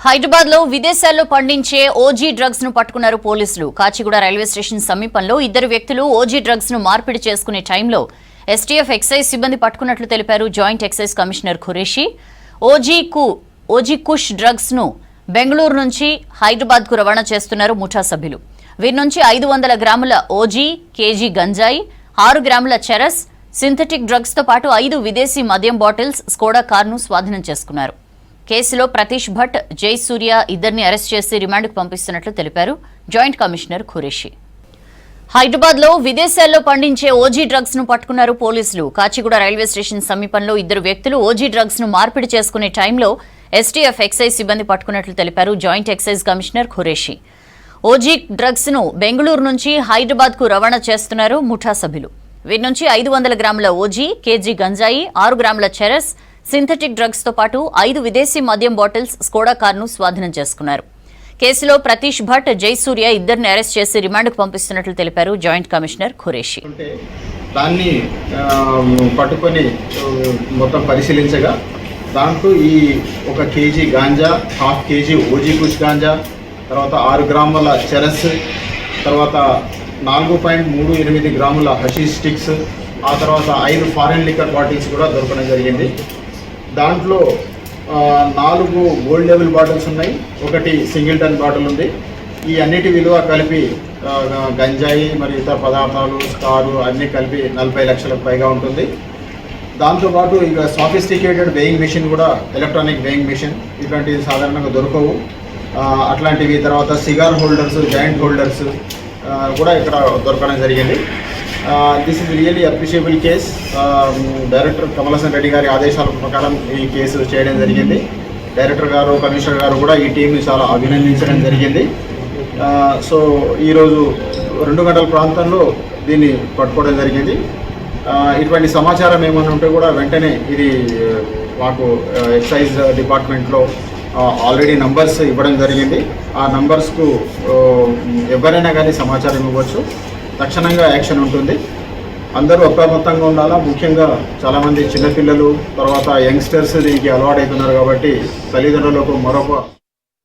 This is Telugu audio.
హైదరాబాద్ లో విదేశాల్లో పండించే ఓజీ డ్రగ్స్ ను పట్టుకున్నారు పోలీసులు. కాచిగూడ రైల్వే స్టేషన్ సమీపంలో ఇద్దరు వ్యక్తులు ఓజీ డ్రగ్స్ ను మార్పిడి చేసుకునే టైంలో ఎస్టీఎఫ్ ఎక్సైజ్ సిబ్బంది పట్టుకున్నట్లు తెలిపారు joint excise commissioner Qureshi. OG kush drugs ను బెంగళూరు నుంచి హైదరాబాద్ కు రవాణా చేస్తున్నారు ముఠా సభ్యులు. వీరి నుంచి 500 గ్రాముల ఓజీ, కేజీ గంజాయి, 6 గ్రాముల చెరస్, సింథటిక్ డ్రగ్స్ తో పాటు 5 విదేశీ మద్యం బాటిల్స్, స్కోడా కారును స్వాధీనం చేసుకున్నారు. కేసులో ప్రతీష్ భట్, జై సూర్య ఇద్దరిని అరెస్ట్ చేసి రిమాండ్కు పంపిస్తున్నట్లు తెలిపారు జాయింట్ కమిషనర్ ఖురేషి. హైదరాబాద్ లో విదేశాల్లో పండించే ఓజీ డ్రగ్స్ ను పట్టుకున్నారు పోలీసులు. కాచిగూడ రైల్వే స్టేషన్ సమీపంలో ఇద్దరు వ్యక్తులు ఓజీ డ్రగ్స్ ను మార్పిడి చేసుకునే టైంలో ఎస్టీఎఫ్ ఎక్సైజ్ సిబ్బంది పట్టుకున్నట్లు తెలిపారు joint excise commissioner Qureshi. OG drugs ను బెంగళూరు నుంచి హైదరాబాద్ కు రవాణా చేస్తున్నారు ముఠా సభ్యులు. వీరి నుంచి 500 గ్రాముల ఓజీ, కేజీ గంజాయి, 6 గ్రాముల చెరస్, సింథటిక్ డ్రగ్స్ తో పాటు 5 విదేశీ మద్యం బాటిల్స్, స్కోడా కారును స్వాధీనం చేసుకున్నారు. కేసులో ప్రతీష్ భట్, జై సూర్య ఇద్దరిని అరెస్ట్ చేసి రిమాండ్కు పంపిస్తున్నట్లు తెలిపారు జాయింట్ కమిషనర్ ఖురేషి. దాన్ని పట్టుకొని మొత్తం పరిశీలించగా దాంట్లో ఈ 1 కేజీ గాంజా, 1/2 కేజీ ఓజీ కుష్ గాంజా, తర్వాత 6 గ్రాముల చెరస్, తర్వాత 4.38 గ్రాముల హషీష్ స్టిక్స్, ఆ తర్వాత 5 ఫారెన్ లిక్కర్ బాటిల్స్ కూడా దొరకడం జరిగింది. దాంట్లో 4 గోల్డ్ లెవెల్ బాటిల్స్ ఉన్నాయి, 1 సింగిల్టన్ బాటిల్ ఉంది. ఈ అన్నిటి విలువ కలిపి గంజాయి మరియు ఇతర పదార్థాలు, కారు అన్నీ కలిపి 40 లక్షలకు పైగా ఉంటుంది. దాంతోపాటు ఇక సాఫిస్టికేటెడ్ వేయింగ్ మెషిన్ కూడా, ఎలక్ట్రానిక్ వేయింగ్ మెషిన్ ఇట్లాంటివి సాధారణంగా దొరకవు. అట్లాంటివి తర్వాత సిగార్ హోల్డర్స్, జాయింట్ హోల్డర్స్ కూడా ఇక్కడ దొరకడం జరిగింది. This is really appreciable case. Director Kamalasan Reddy గారి ఆదేశాల ప్రకారం ఈ కేసు చేయడం జరిగింది. డైరెక్టర్ గారు, కమిషనర్ గారు కూడా ఈ టీంని చాలా అభినందించడం జరిగింది. సో ఈరోజు 2 గంటల ప్రాంతంలో దీన్ని పట్టుకోవడం జరిగింది. ఇటువంటి సమాచారం ఏమైనా ఉంటే కూడా వెంటనే ఇది మాకు ఎక్సైజ్ డిపార్ట్మెంట్లో ఆల్రెడీ నంబర్స్ ఇవ్వడం జరిగింది. ఆ నంబర్స్కు ఎవరైనా కానీ సమాచారం ఇవ్వచ్చు, తక్షణంగా యాక్షన్ ఉంటుంది. అందరూ అప్రమత్తంగా ఉండాలా. ముఖ్యంగా చాలామంది చిన్నపిల్లలు, తర్వాత యంగ్స్టర్స్ దీనికి అలవాటు అవుతున్నారు కాబట్టి తల్లిదండ్రులకు మరొక